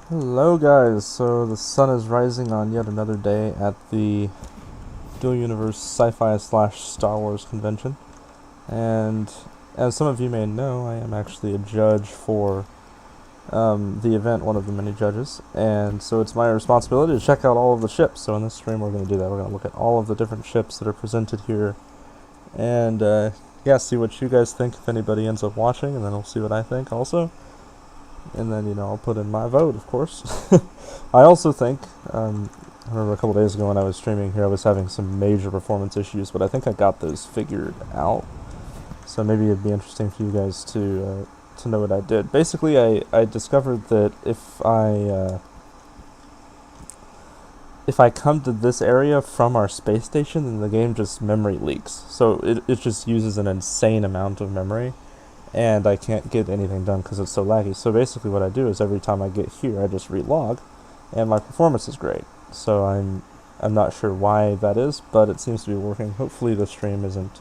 Hello guys, so the sun is rising on yet another day at the Dual Universe Sci-Fi slash Star Wars convention, and as some of you may know, I am actually a judge for the event, one of the many judges, and so it's my responsibility to check out all of the ships. So in this stream we're going to do that. We're going to look at all of the different ships that are presented here, and yeah, see what you guys think if anybody ends up watching, and then we'll see what I think also. And then, I'll put in my vote, of course. I also think, I remember a couple days ago when I was streaming here, I was having some major performance issues, but I think I got those figured out. So maybe it'd be interesting for you guys to know what I did. Basically, I discovered that if I come to this area from our space station, then the game just memory leaks. So it just uses an insane amount of memory, and I can't get anything done because it's so laggy. So basically what I do is every time I get here, I just relog, and my performance is great. So I'm not sure why that is, but it seems to be working. Hopefully the stream isn't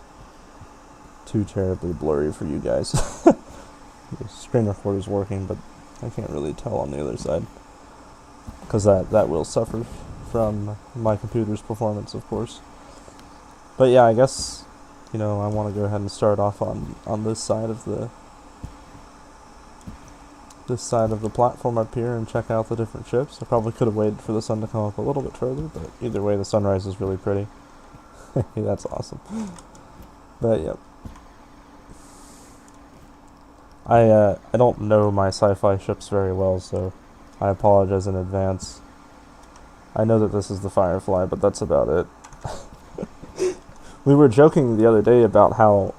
too terribly blurry for you guys. The screen recorder is working, but I can't really tell on the other side, because that will suffer from my computer's performance, of course. But yeah, I guess I want to go ahead and start off on this side of the platform up here and check out the different ships. I probably could have waited for the sun to come up a little bit further, but either way, the sunrise is really pretty. That's awesome. But yep. I don't know my sci-fi ships very well, so I apologize in advance. I know that this is the Firefly, but that's about it. We were joking the other day about how,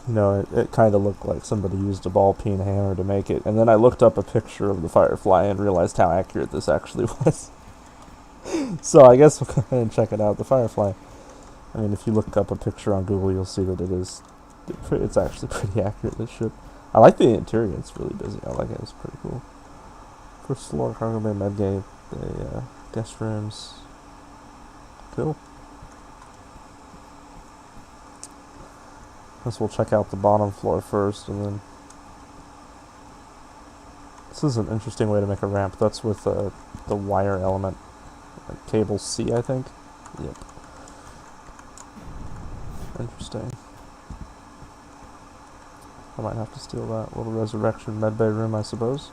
it kind of looked like somebody used a ball-peen hammer to make it, and then I looked up a picture of the Firefly and realized how accurate this actually was. So I guess we'll go ahead and check it out. The Firefly, I mean, if you look up a picture on Google, you'll see that it's actually pretty accurate, this ship. I like the interior, it's really busy. I like it, it's pretty cool. First floor, cargo bay, medgate, the guest rooms. Cool. Guess we'll check out the bottom floor first, and then this is an interesting way to make a ramp. That's with the wire element, like cable C, I think. Yep. Interesting. I might have to steal that little resurrection medbay room, I suppose.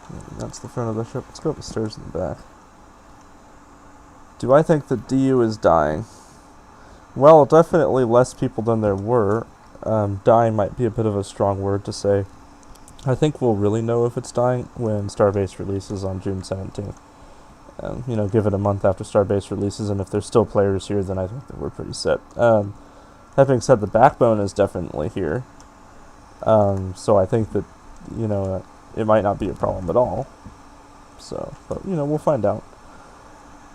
And that's the front of the ship. Let's go up the stairs in the back. Do I think that DU is dying? Well, definitely less people than there were. Dying might be a bit of a strong word to say. I think we'll really know if it's dying when Starbase releases on June 17th. Give it a month after Starbase releases, and if there's still players here, then I think that we're pretty set. That being said, the backbone is definitely here. So I think that, it might not be a problem at all. So, but, we'll find out.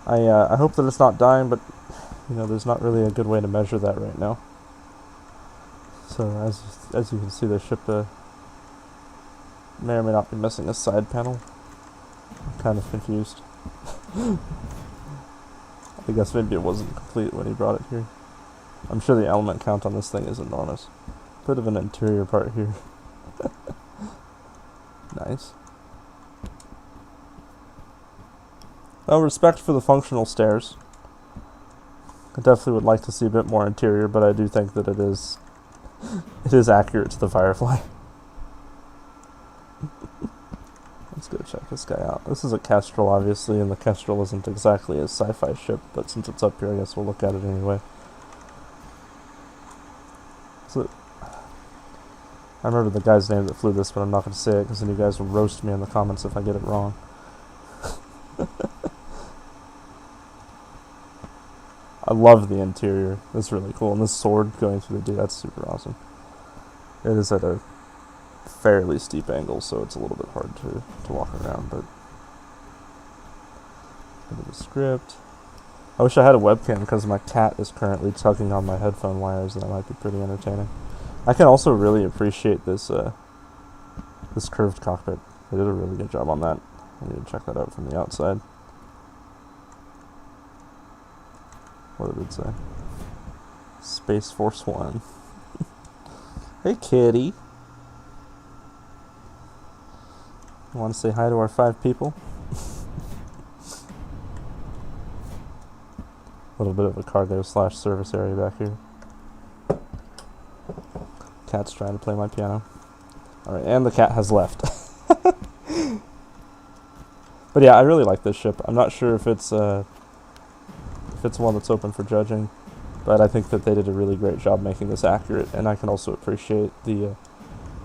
I hope that it's not dying, but there's not really a good way to measure that right now. So as you can see, the ship may or may not be missing a side panel. I'm kind of confused. I guess maybe it wasn't complete when he brought it here. I'm sure the element count on this thing is enormous. Bit of an interior part here. Nice. Well, respect for the functional stairs. I definitely would like to see a bit more interior, but I do think that it is accurate to the Firefly. Let's go check this guy out. This is a Kestrel, obviously, and the Kestrel isn't exactly a sci-fi ship, but since it's up here, I guess we'll look at it anyway. So, I remember the guy's name that flew this, but I'm not going to say it, because then you guys will roast me in the comments if I get it wrong. I love the interior. It's really cool. And this sword going through the that's super awesome. It is at a fairly steep angle, so it's a little bit hard to walk around, but look at the script. I wish I had a webcam because my cat is currently tugging on my headphone wires, and that might be pretty entertaining. I can also really appreciate this this curved cockpit. They did a really good job on that. I need to check that out from the outside. What did it say? Space Force One. Hey, kitty. You want to say hi to our 5 people? A little bit of a cargo/service area back here. Cat's trying to play my piano. Alright, and the cat has left. But yeah, I really like this ship. I'm not sure if it's one that's open for judging, but I think that they did a really great job making this accurate, and I can also appreciate the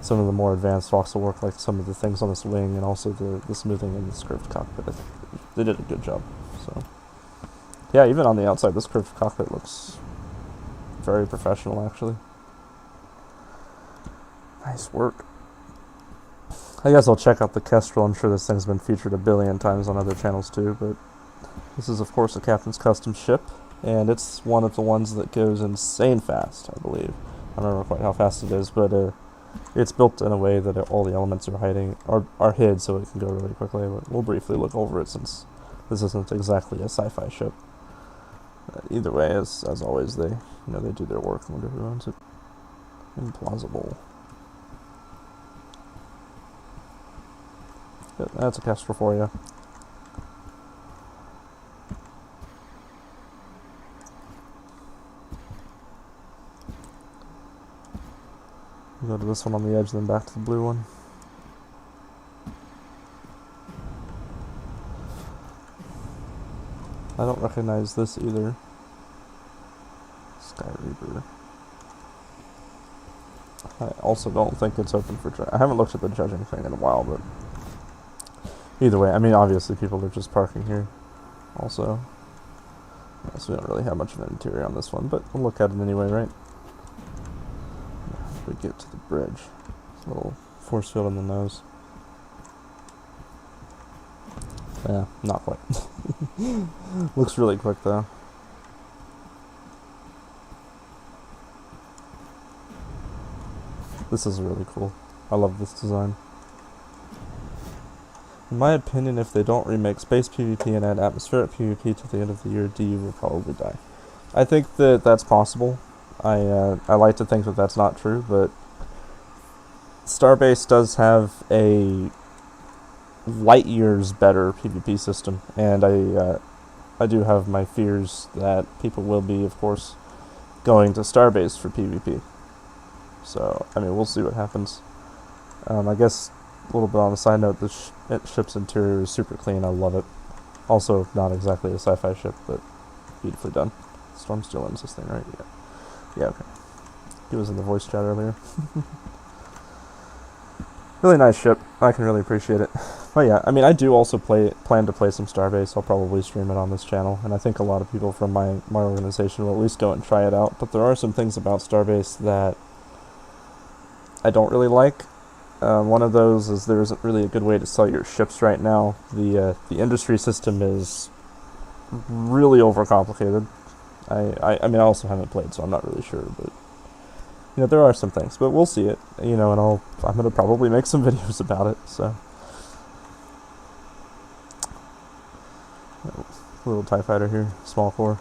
some of the more advanced voxel work, like some of the things on this wing, and also the smoothing in this curved cockpit. I think they did a good job. So yeah, even on the outside, this curved cockpit looks very professional, actually. Nice work. I guess I'll check out the Kestrel. I'm sure this thing's been featured a billion times on other channels too, but this is, of course, a Captain's Custom ship, and it's one of the ones that goes insane fast, I believe. I don't remember quite how fast it is, but it's built in a way that all the elements are hid, so it can go really quickly. But we'll briefly look over it, since this isn't exactly a sci-fi ship. Either way, as always, they do their work. I wonder who owns it. Implausible. But that's a Kestrel for you. Go to this one on the edge, then back to the blue one. I don't recognize this either. Sky Reaper. I also don't think it's open for judging. I haven't looked at the judging thing in a while, but either way, I mean, obviously people are just parking here also. Yeah, so we don't really have much of an interior on this one, but we'll look at it anyway, right? We get to the bridge. A little force field in the nose. Yeah, not quite. Looks really quick though. This is really cool. I love this design. In my opinion, if they don't remake space PvP and add atmospheric PvP to the end of the year, DU will probably die. I think that that's possible. I like to think that that's not true, but Starbase does have a light years better PvP system, and I do have my fears that people will be, of course, going to Starbase for PvP. So, I mean, we'll see what happens. I guess a little bit on a side note, the ship's interior is super clean. I love it. Also, not exactly a sci-fi ship, but beautifully done. Storm still owns this thing, right? Yeah. Yeah, okay. He was in the voice chat earlier. Really nice ship. I can really appreciate it. But yeah, I mean, I do also plan to play some Starbase. I'll probably stream it on this channel, and I think a lot of people from my organization will at least go and try it out. But there are some things about Starbase that I don't really like. One of those is there isn't really a good way to sell your ships right now. The industry system is really overcomplicated. I mean, I also haven't played, so I'm not really sure, but there are some things, but we'll see it, and I'm gonna probably make some videos about it. So, little TIE fighter here, small core,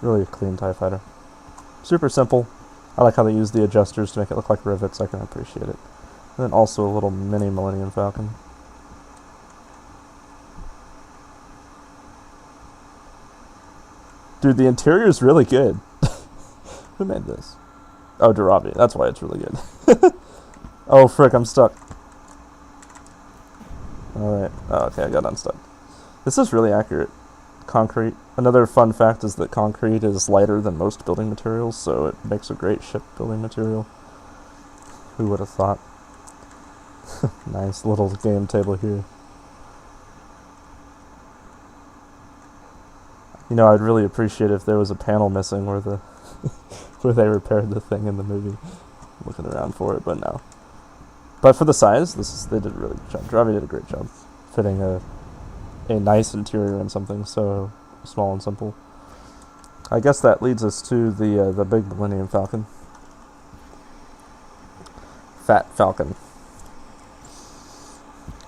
really a clean TIE fighter, super simple. I like how they use the adjusters to make it look like rivets. I can appreciate it. And then also a little mini Millennium Falcon. Dude, the interior is really good. Who made this? Oh, Darabi. That's why it's really good. Oh, frick, I'm stuck. Alright. Oh, okay, I got unstuck. This is really accurate. Concrete. Another fun fact is that concrete is lighter than most building materials, so it makes a great ship building material. Who would have thought? Nice little game table here. I'd really appreciate if there was a panel missing where where they repaired the thing in the movie. Looking around for it, but no. But for the size, they did a really good job. Dravi did a great job fitting a nice interior in something so small and simple. I guess that leads us to the big Millennium Falcon. Fat Falcon.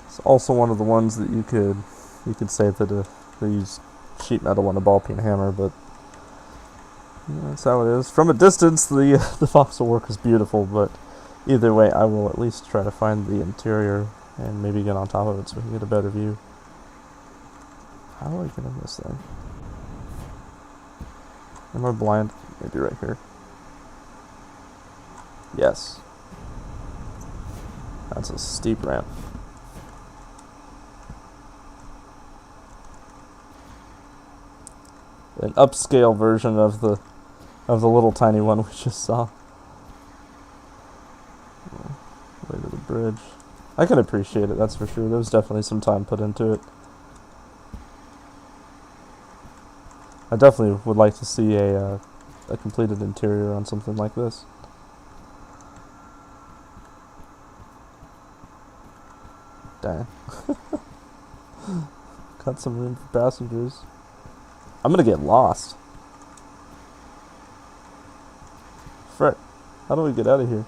It's also one of the ones that you could say that they use sheet metal and a ball peen hammer, but that's how it is. From a distance, the voxel work is beautiful, but Either way, I will at least try to find the interior and maybe get on top of it so we can get a better view. How do I get in this thing? Am I blind? Maybe right here. Yes. That's a steep ramp. An upscale version of the little tiny one we just saw. Way to the bridge. I can appreciate it, that's for sure. There was definitely some time put into it. I definitely would like to see a completed interior on something like this. Dang. Got some room for passengers. I'm gonna get lost. Frick. How do we get out of here?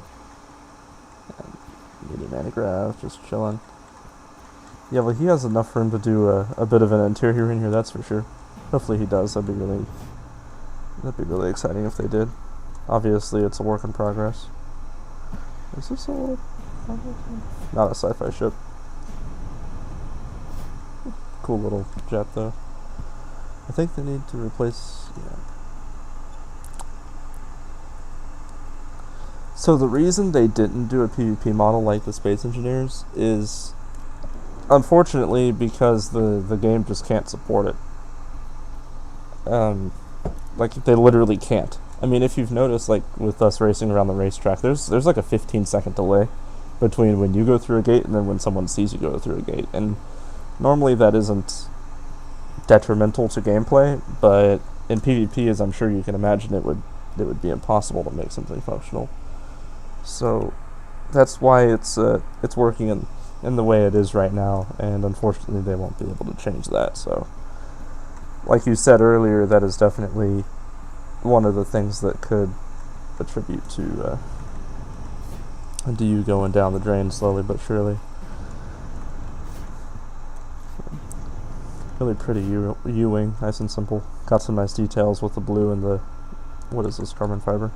Medium anti-grav, just chilling. Yeah, well, he has enough room to do a bit of an interior in here, that's for sure. Hopefully he does. That'd be really exciting if they did. Obviously, it's a work in progress. Is this a little... Not a sci-fi ship. Cool little jet, though. I think they need to replace... Yeah. So the reason they didn't do a PvP model like the Space Engineers is, unfortunately, because the game just can't support it. Like, they literally can't. I mean, if you've noticed, like, with us racing around the racetrack, there's like a 15-second delay between when you go through a gate and then when someone sees you go through a gate. And normally that isn't detrimental to gameplay, but in PvP, as I'm sure you can imagine, it would be impossible to make something functional. So that's why it's working in the way it is right now, and unfortunately they won't be able to change that. So, like you said earlier, that is definitely one of the things that could attribute to you going down the drain slowly but surely. Really pretty U-wing, nice and simple. Got some nice details with the blue and the, what is this, carbon fiber?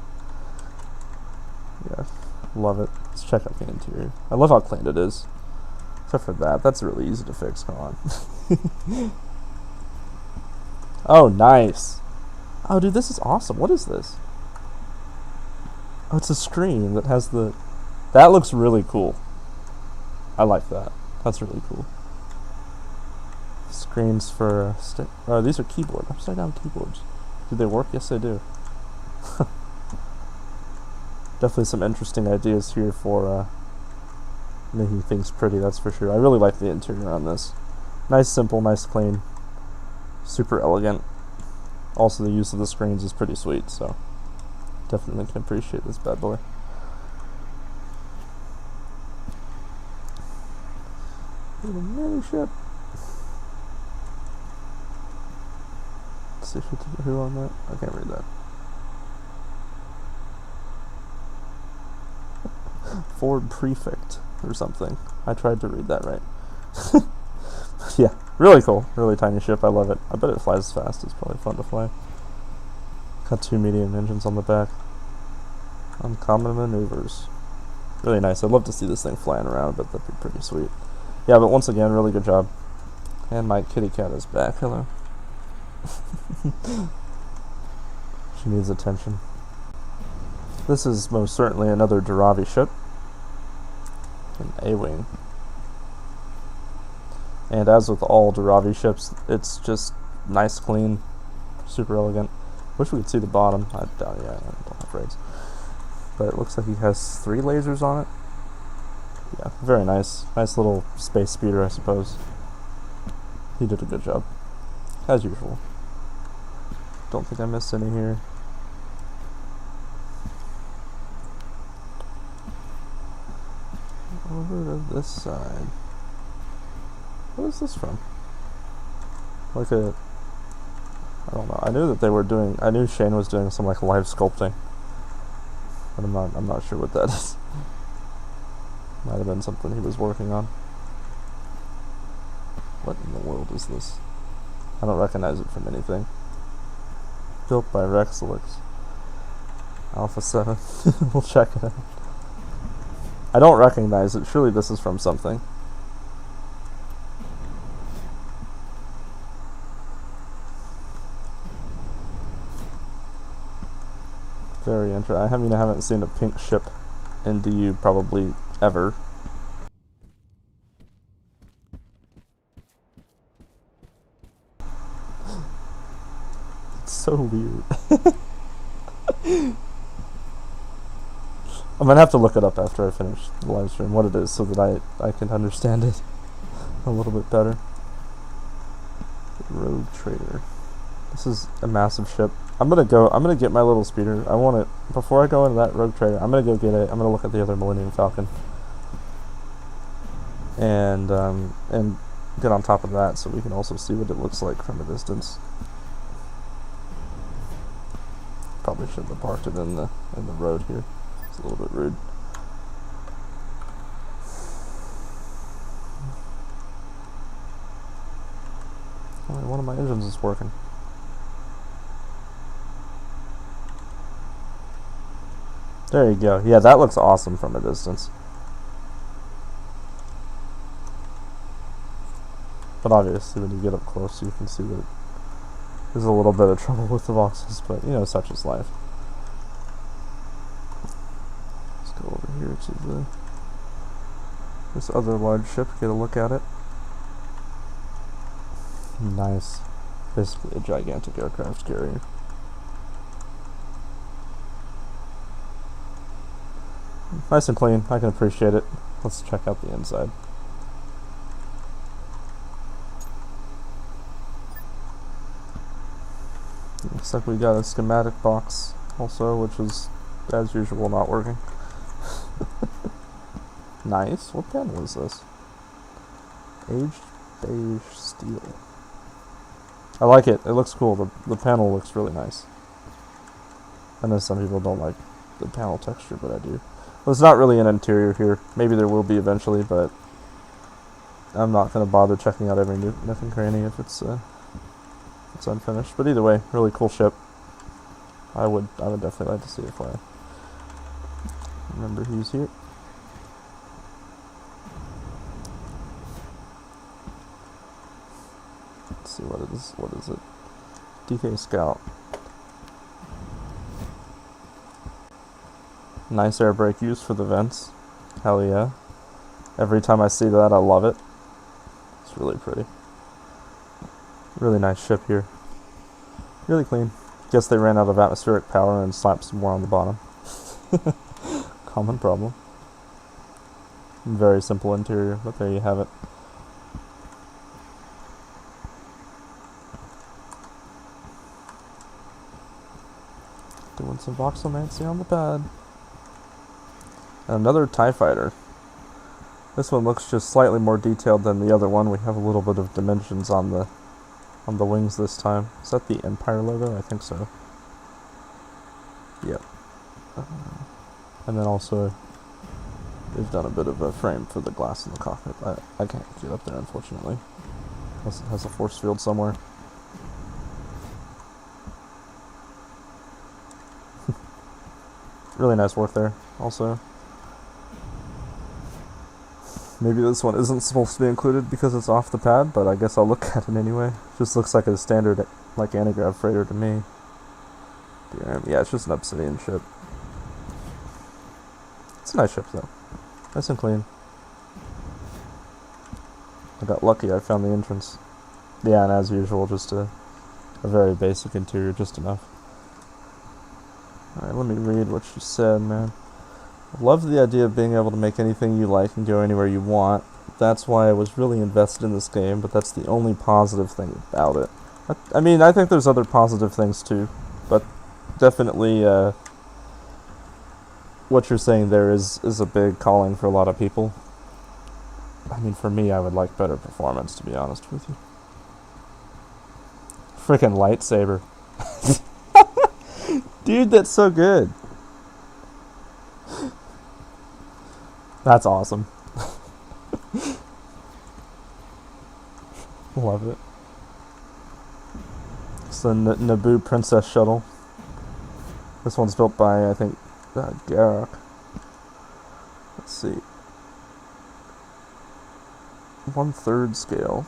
Yeah, love it. Let's check out the interior. I love how clean it is. Except for that, that's really easy to fix, come on. Oh, nice. Oh, dude, this is awesome. What is this? Oh, it's a screen that has the... That looks really cool. I like that. That's really cool. Screens for... oh, these are keyboard. Upside down keyboards. Do they work? Yes, they do. Definitely some interesting ideas here for making things pretty, that's for sure. I really like the interior on this. Nice, simple, nice, clean. Super elegant. Also, the use of the screens is pretty sweet, so definitely can appreciate this bad boy. Little mini ship. Let's see who on that. I can't read that. Ford Prefect or something. I tried to read that right. Yeah, really cool. Really tiny ship. I love it. I bet it flies fast. It's probably fun to fly. Got 2 medium engines on the back. Uncommon maneuvers. Really nice. I'd love to see this thing flying around, but that'd be pretty sweet. Yeah, but once again, really good job. And my kitty cat is back. Hello. She needs attention. This is most certainly another Duravi ship. An A-wing. And as with all Duravi ships, it's just nice, clean, super elegant. Wish we could see the bottom. I don't have rays. But it looks like he has 3 lasers on it. Yeah, very nice. Nice little space speeder, I suppose. He did a good job. As usual. Don't think I missed any here. Over to this side. What is this from? Like a... I don't know. I knew that they were doing... I knew Shane was doing some like live sculpting. But I'm not sure what that is. Might have been something he was working on. What in the world is this? I don't recognize it from anything. Built by Rexelix. Alpha 7. We'll check it out. I don't recognize it. Surely this is from something. Very interesting. I haven't seen a pink ship in DU probably ever. It's so weird. I'm gonna have to look it up after I finish the live stream, what it is, so that I can understand it a little bit better. Rogue Trader. This is a massive ship. I'm gonna get my little speeder. I want it, before I go into that Rogue Trader, I'm gonna go get it. I'm gonna look at the other Millennium Falcon. And get on top of that so we can also see what it looks like from a distance. Probably shouldn't have parked it in the road here. It's a little bit rude. Only one of my engines is working. There you go. Yeah, that looks awesome from a distance. But obviously when you get up close you can see that there's a little bit of trouble with the voxels, but you know, such is life. Let's go over here to this other large ship, get a look at it. Nice. Basically a gigantic aircraft carrier. Nice and clean, I can appreciate it. Let's check out the inside. Looks like we got a schematic box also, which is, as usual, not working. Nice. What panel is this? Aged beige steel. I like it. It looks cool. The panel looks really nice. I know some people don't like the panel texture, but I do. Well, it's not really an interior here. Maybe there will be eventually, but I'm not going to bother checking out every nook and cranny if it's unfinished. But either way, really cool ship. I would definitely like to see it fly. Remember who's here. Let's see what it is. What is it? DK Scout. Nice air brake use for the vents. Hell yeah. Every time I see that, I love it. It's really pretty. Really nice ship here. Really clean. Guess they ran out of atmospheric power and slapped some more on the bottom. Common problem. Very simple interior, but there you have it. Doing some voxelmancy on the pad. And another TIE fighter. This one looks just slightly more detailed than the other one. We have a little bit of dimensions on the wings this time. Is that the Empire logo? I think so. Yep. And then also, they've done a bit of a frame for the glass in the cockpit. I can't get up there, unfortunately. Unless it has a force field somewhere. Really nice work there, also. Maybe this one isn't supposed to be included because it's off the pad, but I guess I'll look at it anyway. Just looks like a standard, like, antigrav freighter to me. Yeah, it's just an obsidian ship. It's a nice ship, though. Nice and clean. I got lucky, I found the entrance. Yeah, and as usual, just a very basic interior, just enough. Alright, let me read what she said, man. Love the idea of being able to make anything you like and go anywhere you want. That's why I was really invested in this game, but that's the only positive thing about it. I mean, I think there's other positive things too, but definitely what you're saying there is a big calling for a lot of people. I mean, for me, I would like better performance, to be honest with you. Freaking lightsaber. Dude, that's so good. That's awesome. Love it. It's the Naboo Princess Shuttle. This one's built by, I think, Garrick. Let's see. 1/3 scale.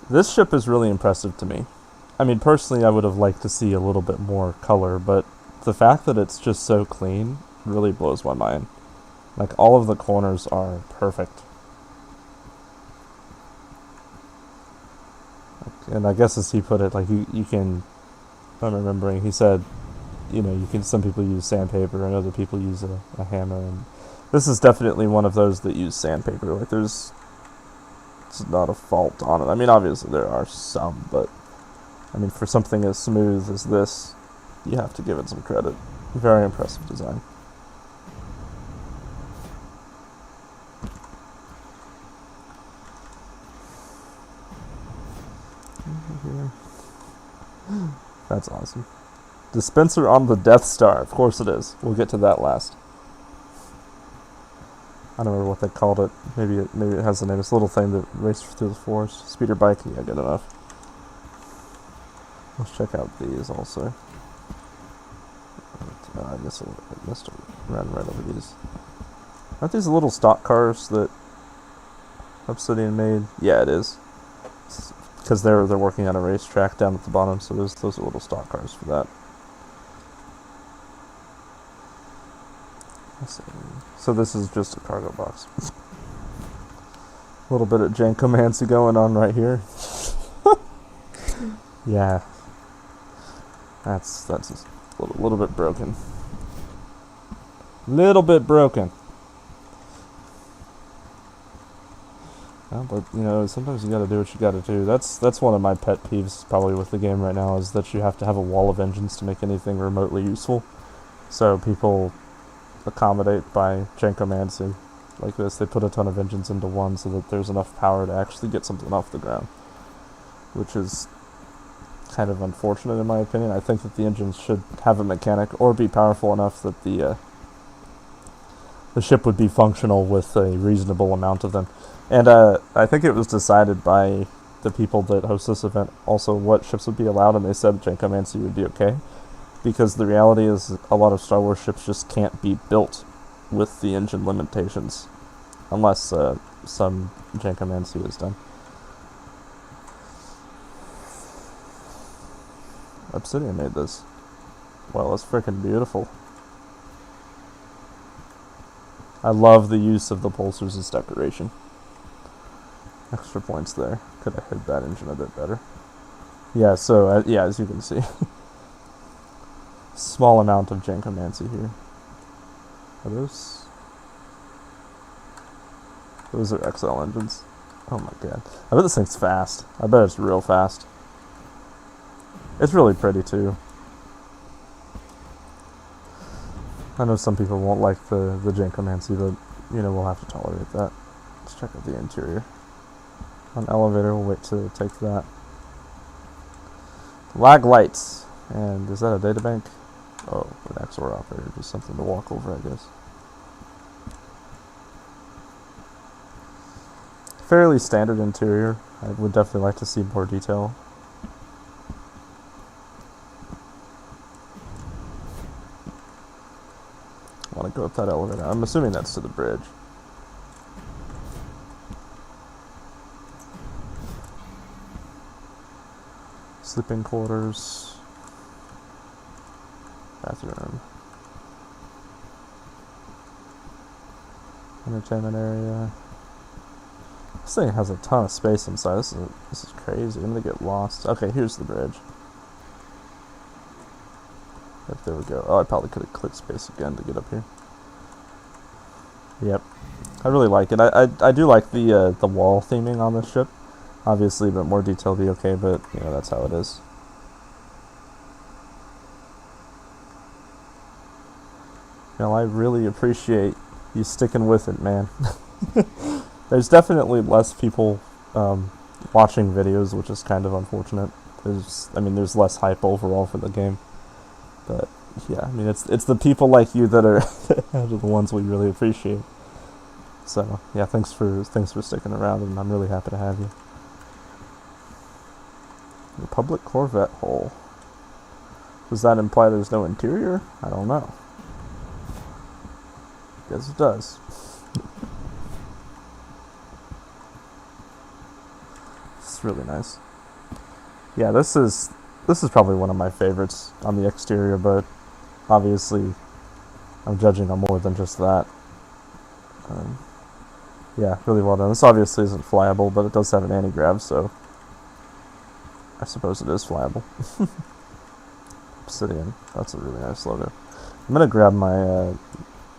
This ship is really impressive to me. I mean, personally, I would have liked to see a little bit more color, but the fact that it's just so clean really blows my mind. Like, all of the corners are perfect. And I guess as he put it, like, you can, if I'm remembering, he said, you can, some people use sandpaper and other people use a hammer, and this is definitely one of those that use sandpaper. Like, it's not a fault on it. I mean, obviously there are some, but I mean, for something as smooth as this, you have to give it some credit. Very impressive design. That's awesome. Dispenser on the Death Star. Of course it is. We'll get to that last. I don't remember what they called it. Maybe it has a name. It's a little thing that races through the forest. Speeder bike. Yeah, good enough. Let's check out these also. I guess I missed it. Ran right over these. Aren't these the little stock cars that Obsidian made? Yeah, it is. Because they're working on a racetrack down at the bottom, so those are little stock cars for that. Let's see. So this is just a cargo box. A little bit of jankomancy going on right here. Yeah. That's just a little bit broken. Little bit broken. Well, but, sometimes you gotta do what you gotta do. That's one of my pet peeves probably with the game right now, is that you have to have a wall of engines to make anything remotely useful. So people accommodate by jankomancy like this. They put a ton of engines into one so that there's enough power to actually get something off the ground, which is kind of unfortunate in my opinion. I think that the engines should have a mechanic or be powerful enough that the ship would be functional with a reasonable amount of them. And I think it was decided by the people that host this event also what ships would be allowed, and they said jankomancy would be okay. Because the reality is a lot of Star Wars ships just can't be built with the engine limitations unless some jankomancy is done. Obsidian made this. Well, it's freaking beautiful. I love the use of the pulsars as decoration. Extra points there. Could have hid that engine a bit better. Yeah, so, as you can see. Small amount of jankomancy here. Are those? Those are XL engines. Oh my god. I bet this thing's fast. I bet it's real fast. It's really pretty too. I know some people won't like the jankomancy, but we'll have to tolerate that. Let's check out the interior. On elevator, we'll wait to take that. Lag lights. And is that a databank? Oh, an XOR operator, just something to walk over, I guess. Fairly standard interior. I would definitely like to see more detail. I want to go up that elevator. I'm assuming that's to the bridge. Sleeping quarters. Bathroom. Entertainment area. This thing has a ton of space inside. This is crazy. I'm gonna get lost. Okay, here's the bridge. Yep, there we go. Oh, I probably could have clicked space again to get up here. Yep. I really like it. I do like the wall theming on this ship. Obviously, a bit more detail would be okay, but that's how it is. I really appreciate you sticking with it, man. There's definitely less people watching videos, which is kind of unfortunate. There's less hype overall for the game. But yeah, it's the people like you that are the ones we really appreciate. So yeah, thanks for sticking around, and I'm really happy to have you. Republic Corvette hull. Does that imply there's no interior? I don't know. Because it does. It's really nice. Yeah, this is probably one of my favorites on the exterior, but obviously I'm judging on more than just that. Yeah, really well done. This obviously isn't flyable, but it does have an anti-grav, so I suppose it is flyable. Obsidian. That's a really nice logo. I'm gonna grab my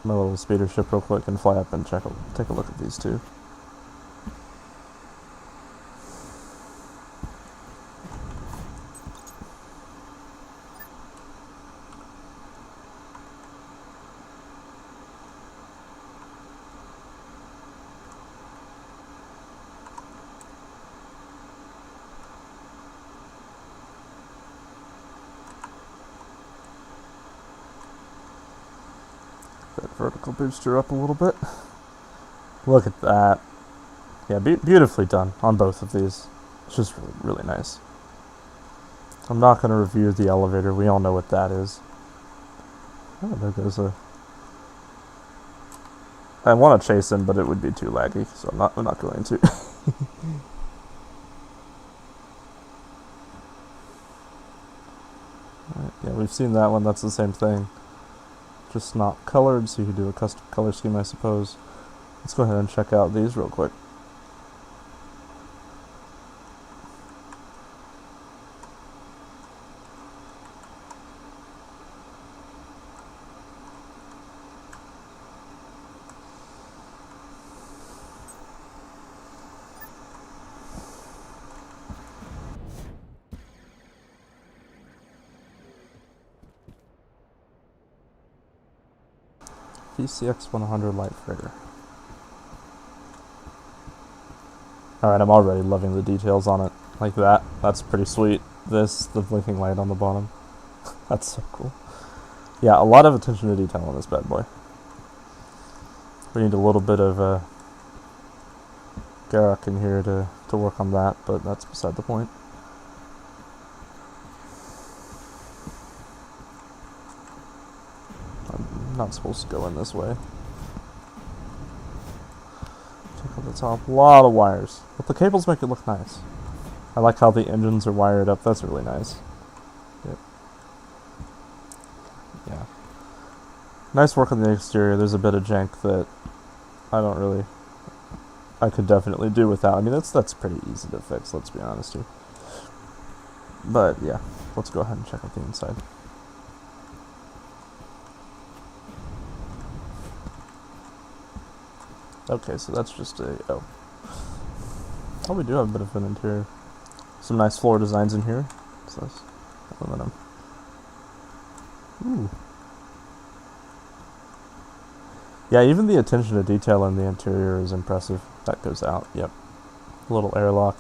my little speeder ship real quick and fly up and take a look at these two. That vertical booster up a little bit. Look at that. Yeah, beautifully done on both of these. It's just really, really nice. I'm not going to review the elevator. We all know what that is. Oh, there goes a... I want to chase him, but it would be too laggy, so I'm not going to. Right, yeah, we've seen that one. That's the same thing. Just not colored, so you can do a custom color scheme, I suppose. Let's go ahead and check out these real quick. PCX 100 Light Freighter. Alright, I'm already loving the details on it. Like that. That's pretty sweet. This, the blinking light on the bottom. That's so cool. Yeah, a lot of attention to detail on this bad boy. We need a little bit of Garak in here to work on that, but that's beside the point. I'm not supposed to go in this way. Check out the top. A lot of wires. But the cables make it look nice. I like how the engines are wired up. That's really nice. Yep. Yeah. Nice work on the exterior. There's a bit of jank that I could definitely do without. I mean, that's pretty easy to fix, let's be honest here. But yeah, let's go ahead and check out the inside. Okay, so that's just oh, we do have a bit of an interior. Some nice floor designs in here. What's this? Aluminum. Ooh. Yeah, even the attention to detail in the interior is impressive. That goes out, yep. A little airlock.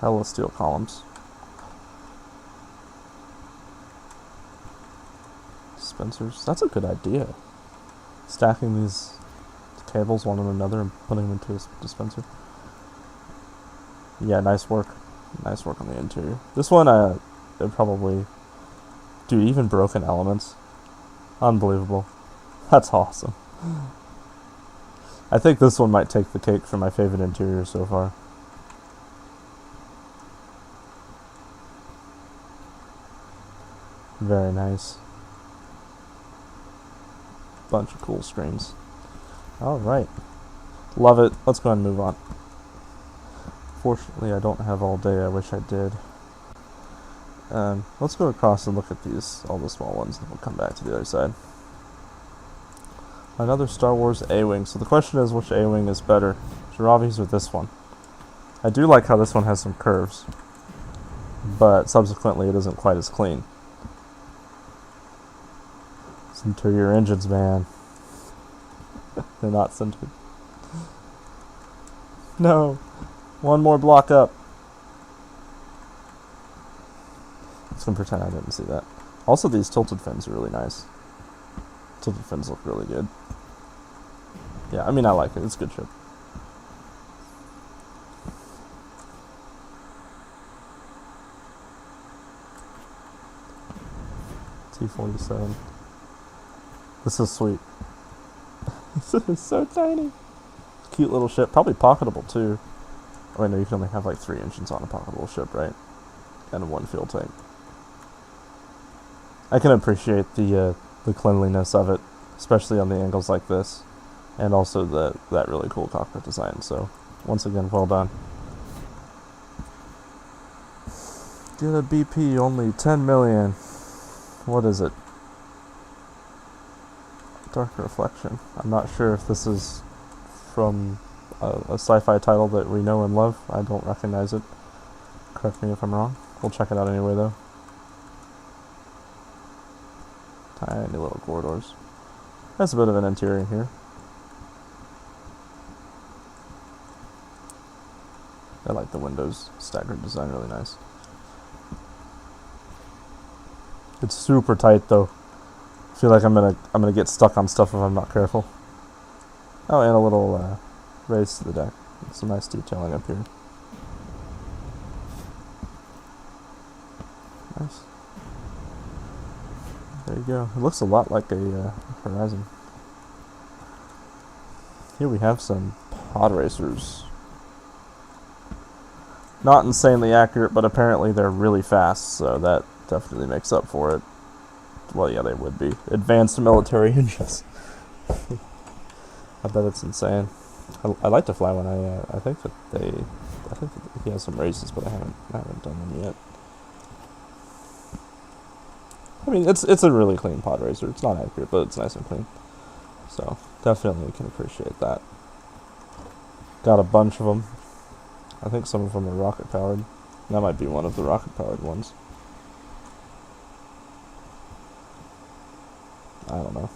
Hella steel columns. Dispensers. That's a good idea. Stacking these cables one on another and putting them into a dispenser. Yeah, nice work. Nice work on the interior. This one, it probably... Dude, even broken elements. Unbelievable. That's awesome. I think this one might take the cake for my favorite interior so far. Very nice. Bunch of cool screens. Alright. Love it. Let's go ahead and move on. Fortunately, I don't have all day. I wish I did. Let's go across and look at all the small ones, and we'll come back to the other side. Another Star Wars A-Wing. So the question is, which A-Wing is better? Jaravi's or this one? I do like how this one has some curves, but subsequently it isn't quite as clean. Center your engines, man. They're not centered. No! One more block up. I'm just gonna pretend I didn't see that. Also, these tilted fins are really nice. Tilted fins look really good. Yeah, I mean, I like it. It's a good ship. T-47. This is sweet. This is so tiny. Cute little ship. Probably pocketable, too. Oh, wait, no, you can only have like 3 engines on a pocketable ship, right? And 1 fuel tank. I can appreciate the cleanliness of it, especially on the angles like this, and also that really cool cockpit design. So, once again, well done. Get a BP, only 10 million. What is it? Dark Reflection. I'm not sure if this is from a sci-fi title that we know and love. I don't recognize it. Correct me if I'm wrong. We'll check it out anyway, though. Tiny little corridors. That's a bit of an interior here. I like the windows staggered design, really nice. It's super tight though. I feel like I'm gonna get stuck on stuff if I'm not careful. Oh, and a little raise to the deck. Some nice detailing up here. Nice. There you go. It looks a lot like a Horizon. Here we have some pod racers. Not insanely accurate, but apparently they're really fast, so that definitely makes up for it. Well, yeah, they would be. Advanced military engines. I bet it's insane. I like to fly one. I think that he has some races, but I haven't done them yet. I mean, it's a really clean pod racer. It's not accurate, but it's nice and clean. So definitely can appreciate that. Got a bunch of them. I think some of them are rocket powered. That might be one of the rocket powered ones. I don't know.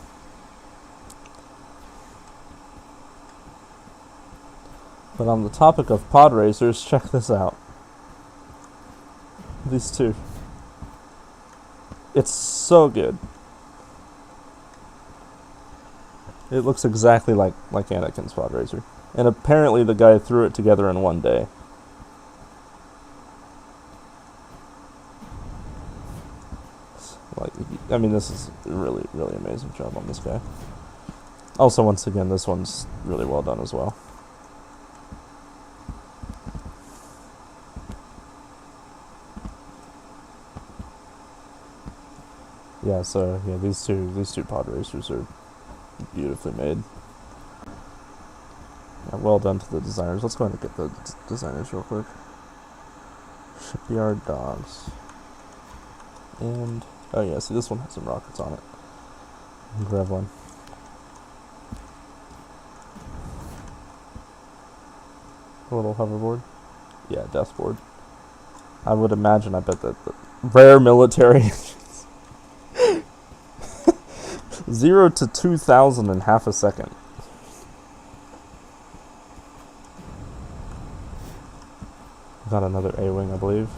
But on the topic of pod racers, check this out. These two. It's so good. It looks exactly like Anakin's pod racer. And apparently the guy threw it together in one day. Like, I mean, this is a really, really amazing job on this guy. Also, once again, this one's really well done as well. Yeah, so yeah, these two pod racers are beautifully made. Yeah, well done to the designers. Let's go ahead and get the designers real quick. Shipyard Dogs. And oh yeah, see, this one has some rockets on it. Grab one. A little hoverboard. Yeah, death board. I would imagine. I bet that the rare military. 0 to 2,000 in half a second. Got another A-wing, I believe.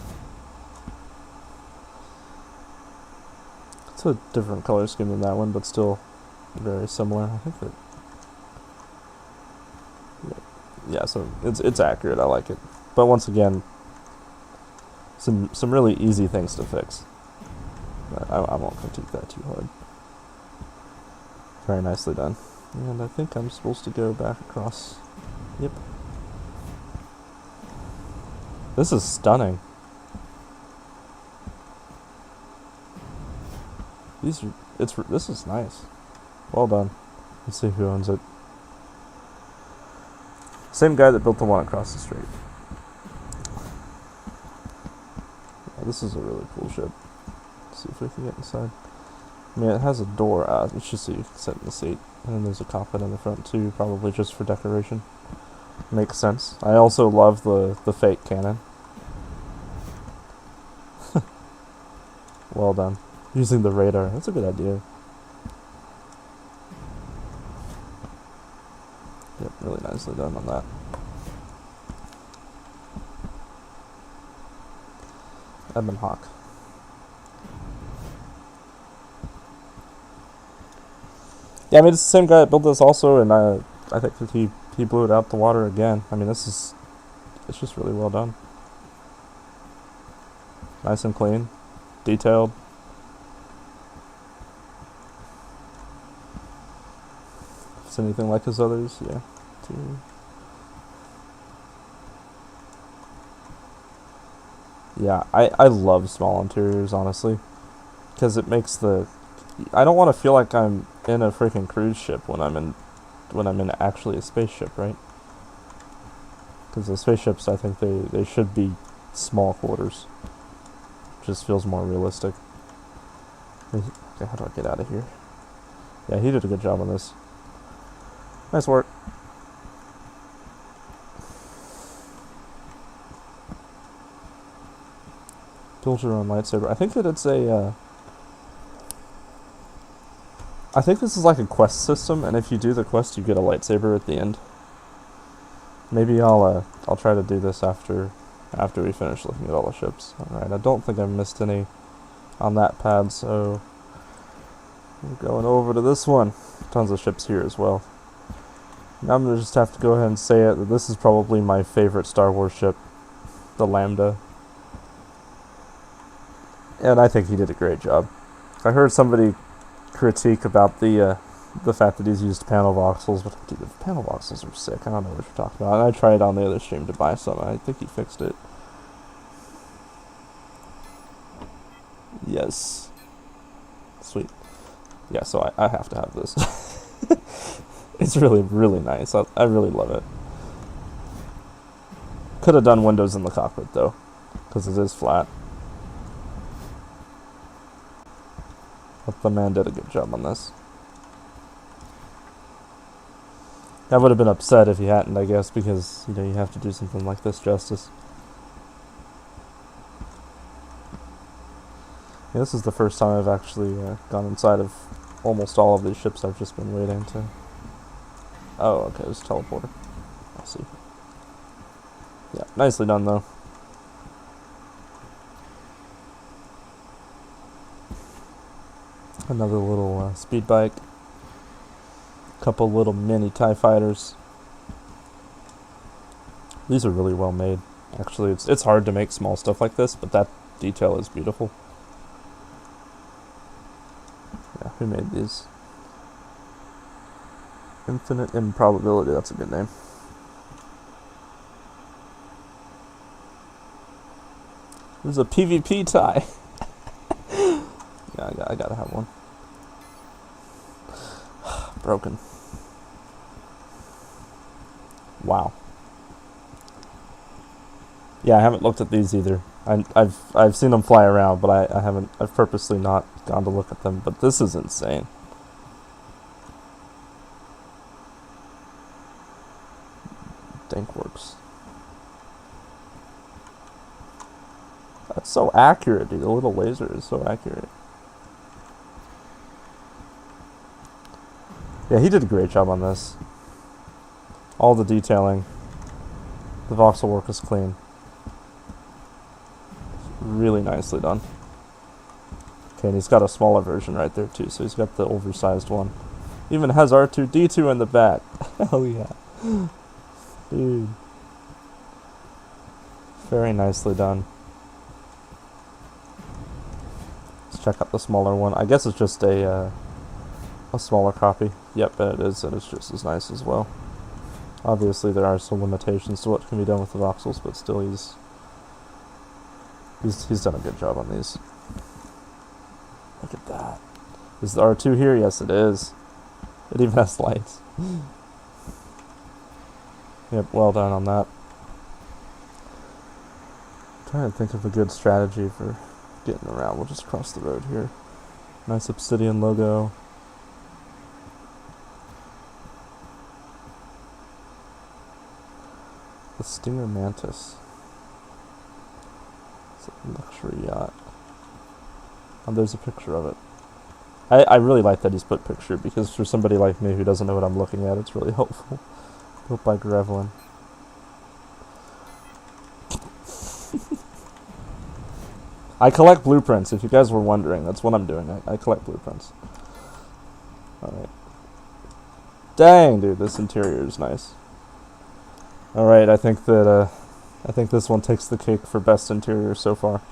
It's a different color scheme than that one, but still very similar. I think that. Yeah, so it's accurate. I like it, but once again, some really easy things to fix. I won't critique that too hard. Very nicely done. And I think I'm supposed to go back across. Yep. This is stunning. This is nice. Well done. Let's see who owns it. Same guy that built the one across the street. Yeah, this is a really cool ship. Let's see if we can get inside. I mean, it has a door out. It's just so you can sit in the seat. And then there's a cockpit in the front too, probably just for decoration. Makes sense. I also love the fake cannon. Well done. Using the radar. That's a good idea. Yep, really nicely done on that. Edmund Hawk. Yeah, I mean, it's the same guy that built this also, and I think that he blew it out the water again. I mean, it's just really well done. Nice and clean. Detailed. it's anything like his others, yeah. Yeah, I love small interiors, honestly, because it makes the... I don't want to feel like I'm in a freaking cruise ship when I'm in actually a spaceship, right? Because the spaceships, I think they should be small quarters. Just feels more realistic. Okay, how do I get out of here? Yeah, he did a good job on this. Nice work. Build your own lightsaber. I think that it's a... I think this is like a quest system, and if you do the quest, you get a lightsaber at the end. Maybe I'll try to do this after we finish looking at all the ships. Alright, I don't think I've missed any on that pad, so we're going over to this one. Tons of ships here as well. Now I'm going to just have to go ahead and say it, that this is probably my favorite Star Wars ship, the Lambda. And I think he did a great job. I heard somebody critique about the fact that he's used panel voxels, but dude, the panel voxels are sick. I don't know what you're talking about. And I tried on the other stream to buy some. I think he fixed it. Yes. Sweet. Yeah, so I have to have this. It's really, really nice. I really love it. Could have done windows in the cockpit, though, because it is flat. But the man did a good job on this. I would have been upset if he hadn't, I guess, because, you know, you have to do something like this justice. Yeah, this is the first time I've actually gone inside of almost all of these ships. I've just been waiting to... Oh, okay, there's a teleporter. I'll see. Yeah, nicely done, though. Another little speed bike. Couple little mini TIE fighters. These are really well made. Actually, it's hard to make small stuff like this, but that detail is beautiful. Yeah, who made these? Infinite Improbability, that's a good name. There's a PvP TIE. Yeah, I gotta have one. Broken. Wow. Yeah, I haven't looked at these either. I've seen them fly around, but I've purposely not gone to look at them. But this is insane. Dinkworks. That's so accurate, dude. The little laser is so accurate. Yeah, he did a great job on this. All the detailing. The voxel work is clean. Really nicely done. Okay, and he's got a smaller version right there too, so he's got the oversized one. Even has R2-D2 in the back. Hell yeah. Dude. Very nicely done. Let's check out the smaller one. I guess it's just a smaller copy. Yep, it is, and it's just as nice as well. Obviously, there are some limitations to what can be done with the voxels, but still, he's done a good job on these. Look at that. Is the R2 here? Yes, it is. It even has lights. Yep, well done on that. I'm trying to think of a good strategy for getting around. We'll just cross the road here. Nice obsidian logo. The Stinger Mantis. It's a luxury yacht. And there's a picture of it. I really like that he's put picture, because for somebody like me who doesn't know what I'm looking at, it's really helpful. Built by Grevlin. I collect blueprints, if you guys were wondering. That's what I'm doing. I collect blueprints. Alright. Dang, dude, this interior is nice. Alright, I think this one takes the cake for best interior so far.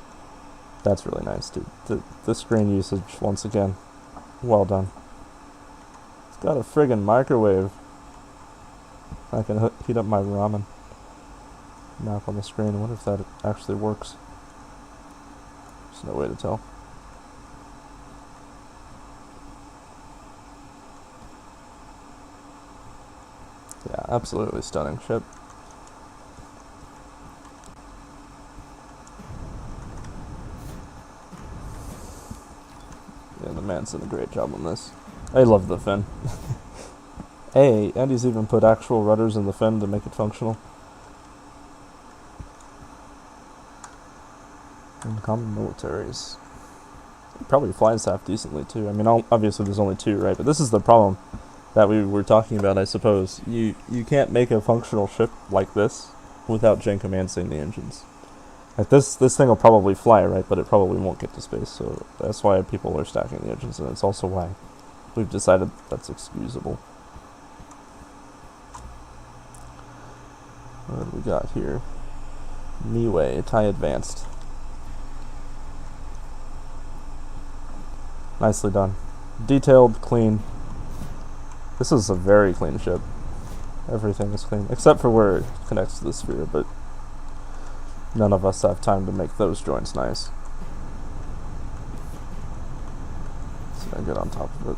That's really nice, dude. The screen usage, once again. Well done. got a friggin' microwave. I can heat up my ramen. Map on the screen. I wonder if that actually works. There's no way to tell. Yeah, absolutely stunning ship. Yeah, the man's done a great job on this. I love the fin. Hey, and he's even put actual rudders in the fin to make it functional. And common militaries. It probably flies half decently too. I mean, obviously there's only two, right? But this is the problem that we were talking about, I suppose. You can't make a functional ship like this without jankomancing the engines. Like this thing will probably fly, right? But it probably won't get to space. So that's why people are stacking the engines, and it's also why we've decided that's excusable. What do we got here? Niue, Thai Advanced. Nicely done. Detailed, clean. This is a very clean ship. Everything is clean, except for where it connects to the sphere, but none of us have time to make those joints nice. So I get on top of it.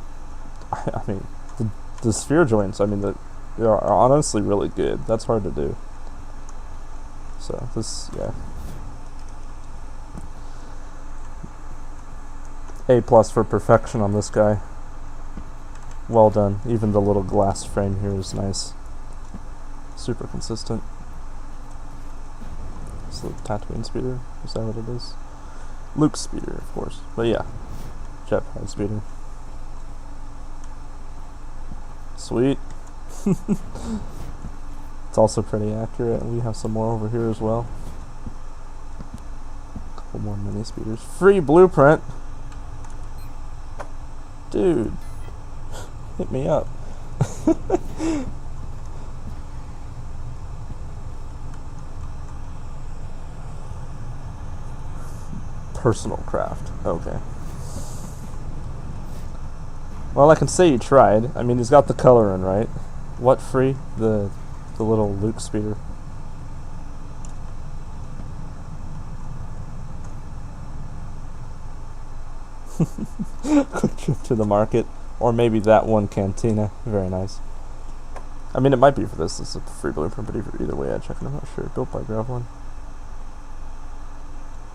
I mean, the sphere joints, I mean, they are honestly really good. That's hard to do. So, this, yeah. A+ for perfection on this guy. Well done. Even the little glass frame here is nice. Super consistent. It's the Tatooine speeder. Is that what it is? Luke's speeder, of course. But yeah, Jetpack speeder. Sweet. It's also pretty accurate, and we have some more over here as well. A couple more mini speeders. Free blueprint! Dude, hit me up. Personal craft. Okay. Well, I can say you tried. I mean, he's got the color in, right? What free? The little Luke speeder. Quick trip to the market. Or maybe that one cantina. Very nice. I mean, it might be for this. This is a free blueprint, but either way, I'd check it. I'm not sure. Built by Gravelin.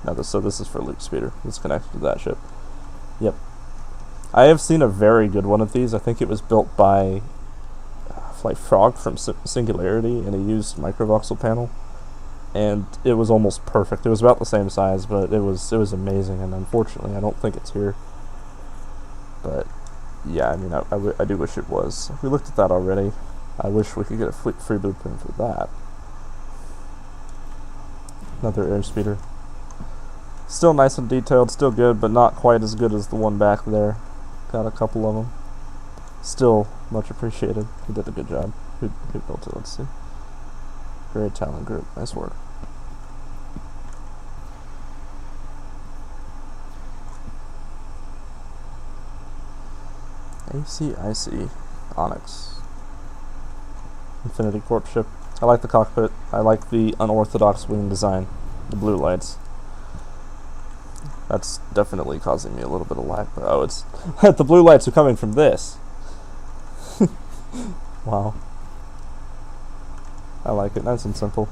No, so this is for Luke speeder. It's connected to that ship. Yep. I have seen a very good one of these. I think it was built by like Frog from Singularity, and he used microvoxel panel, and it was almost perfect. It was about the same size, but it was amazing. And unfortunately, I don't think it's here. But yeah, I mean, I do wish it was. We looked at that already. I wish we could get a free blueprint for that. Another airspeeder. Still nice and detailed, still good, but not quite as good as the one back there. Got a couple of them. Still much appreciated. He did a good job. Who built it? Let's see. Great talent group. Nice work. ACIC Onyx. Infinity Corp ship. I like the cockpit. I like the unorthodox wing design. The blue lights. That's definitely causing me a little bit of lag. But oh, it's the blue lights are coming from this. Wow. I like it. Nice and simple.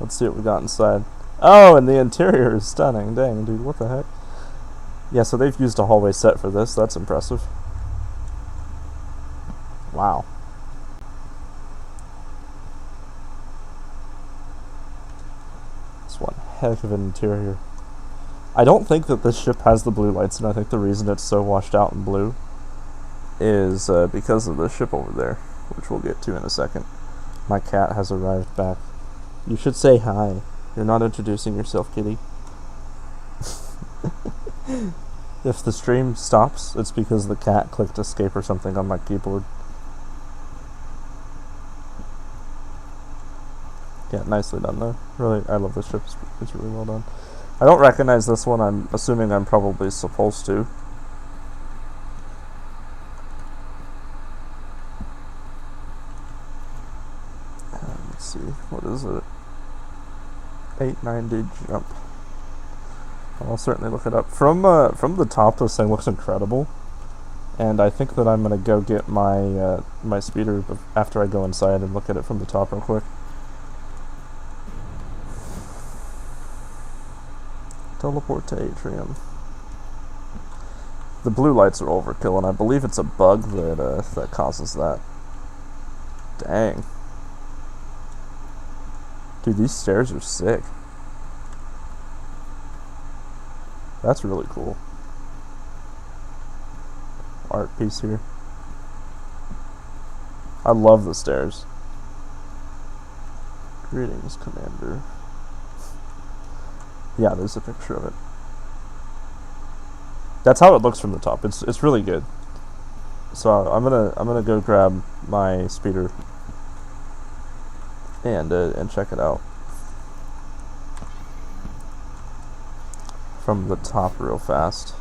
Let's see what we got inside. Oh, and the interior is stunning. Dang, dude, what the heck? Yeah, so they've used a hallway set for this. That's impressive. Wow. That's one heck of an interior. I don't think that this ship has the blue lights, and I think the reason it's so washed out in blue is because of the ship over there, which we'll get to in a second. My cat has arrived back. You should say hi. You're not introducing yourself, kitty. If the stream stops, it's because the cat clicked escape or something on my keyboard. Yeah, nicely done though. Really, I love this ship. It's really well done. I don't recognize this one. I'm assuming I'm probably supposed to. see. What is it? 890 jump. I'll certainly look it up. From the top, this thing looks incredible. And I think that I'm gonna go get my my speeder after I go inside and look at it from the top real quick. Teleport to Atrium. The blue lights are overkill, and I believe it's a bug that causes that. Dang. Dude, these stairs are sick. That's really cool. Art piece here. I love the stairs. Greetings, Commander. Yeah, there's a picture of it. That's how it looks from the top. It's really good. So I'm gonna go grab my speeder and check it out from the top real fast.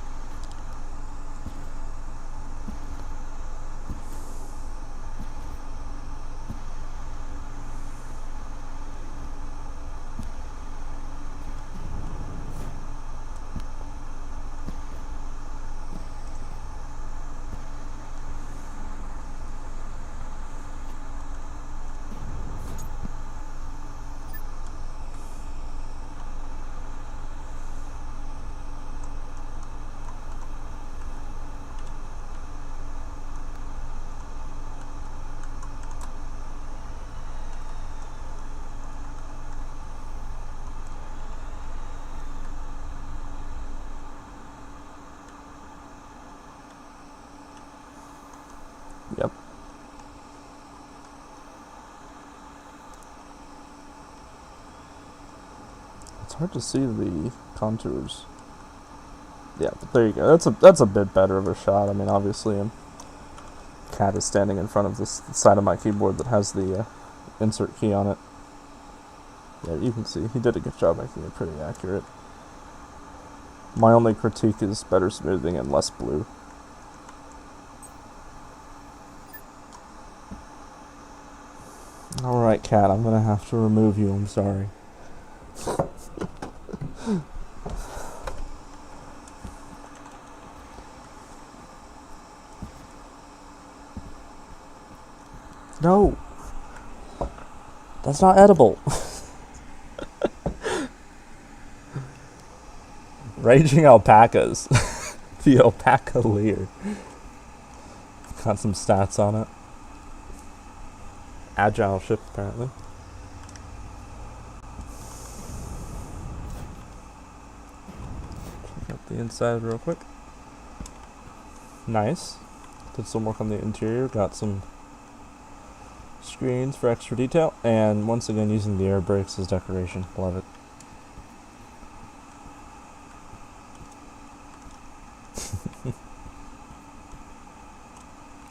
Yep. It's hard to see the contours. Yeah, but there you go. That's a bit better of a shot. I mean, obviously, cat is standing in front of this side of my keyboard that has the insert key on it. Yeah, you can see he did a good job making it pretty accurate. My only critique is better smoothing and less blue. Alright, cat, I'm gonna have to remove you, I'm sorry. No! That's not edible! Raging alpacas. The alpaca layer. Got some stats on it. Agile ship, apparently. Check out the inside real quick. Nice. Did some work on the interior. Got some screens for extra detail. And once again, using the air brakes as decoration. Love it.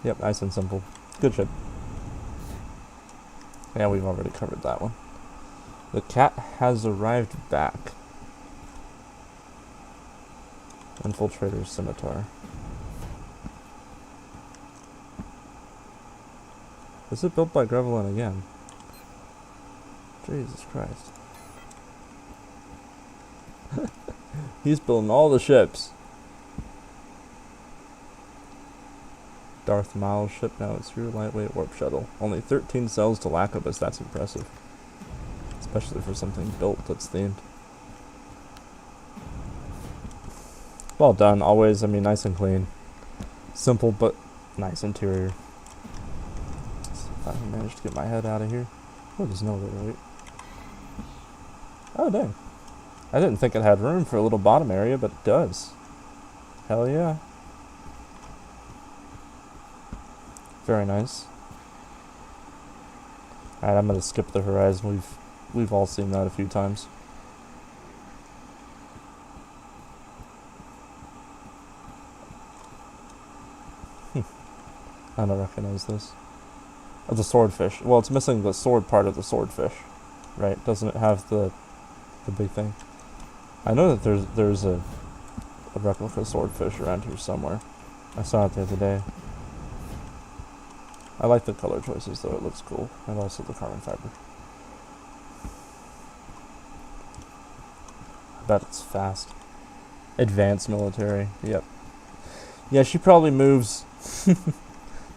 Yep, nice and simple. Good ship. Yeah, we've already covered that one. The cat has arrived back. Infiltrator's scimitar. Is it built by Grevelin again? Jesus Christ. He's building all the ships. Darth Maul's ship now is your lightweight warp shuttle. Only 13 cells to Lacobus, that's impressive. Especially for something built that's themed. Well done, always, I mean, nice and clean. Simple, but nice interior. Let's see if I can manage to get my head out of here. Oh, there's no other right. Oh, dang. I didn't think it had room for a little bottom area, but it does. Hell yeah. Very nice. Alright, I'm gonna skip the horizon. We've all seen that a few times. I don't recognize this. Oh, the swordfish. Well, it's missing the sword part of the swordfish, right? Doesn't it have the big thing? I know that there's a replica swordfish around here somewhere. I saw it the other day. I like the color choices, though. It looks cool. And also the carbon fiber. bet it's fast. Advanced military. Yep. Yeah, she probably moves.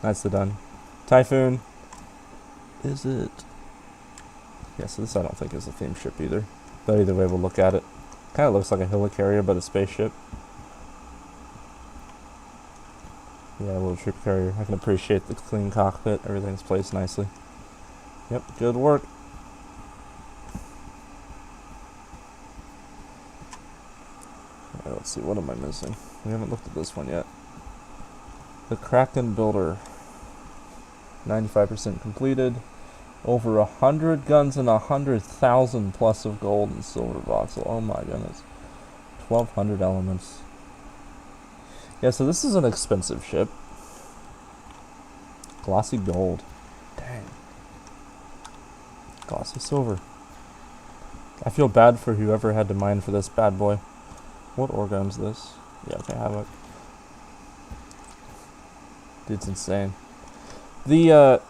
Nicely done. Typhoon. Is it? Yeah, so this I don't think is a theme ship either. But either way, we'll look at it. Kind of looks like a helicarrier, but a spaceship. Yeah, a little troop carrier. I can appreciate the clean cockpit. Everything's placed nicely. Yep, good work. Right, let's see, what am I missing? We haven't looked at this one yet. The Kraken Builder. 95% completed. Over 100 guns and 100,000 plus of gold and silver voxel. Oh my goodness. 1,200 elements. Yeah, so this is an expensive ship. Glossy gold. Dang. Glossy silver. I feel bad for whoever had to mine for this bad boy. What organ's this? Yeah, okay, Havoc. Dude's insane. The,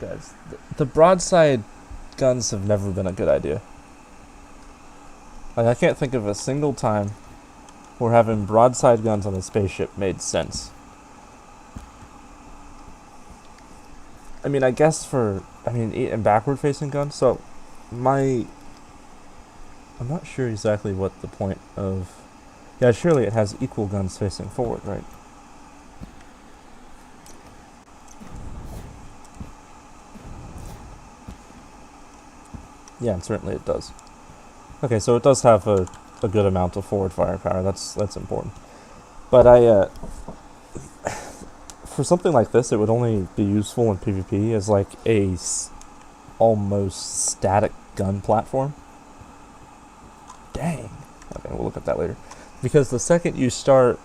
guys, the broadside guns have never been a good idea. Like, I can't think of a single time where having broadside guns on a spaceship made sense. I mean, I guess and backward-facing guns, so I'm not sure exactly what the point of... Yeah, surely it has equal guns facing forward, right? Yeah, and certainly it does. Okay, so it does have a good amount of forward firepower. That's important. But for something like this, it would only be useful in PvP as like a almost static gun platform. Dang. Okay, we'll look at that later. Because the second you start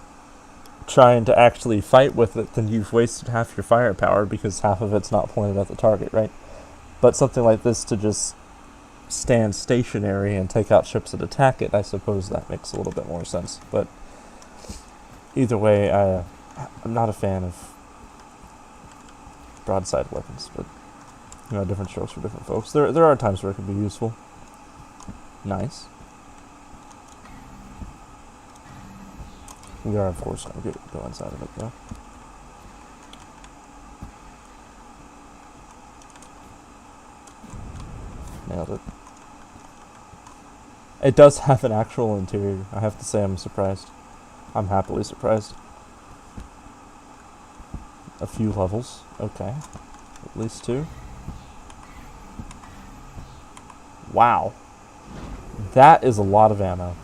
trying to actually fight with it, then you've wasted half your firepower because half of it's not pointed at the target, right? But something like this to just stand stationary and take out ships that attack it, I suppose that makes a little bit more sense. But either way, I'm not a fan of broadside weapons, but different strokes for different folks. There are times where it can be useful. Nice. We are, of course, going to go inside of it, though. Nailed it. It does have an actual interior. I have to say I'm surprised. I'm happily surprised. A few levels. Okay. At least 2. Wow. That is a lot of ammo.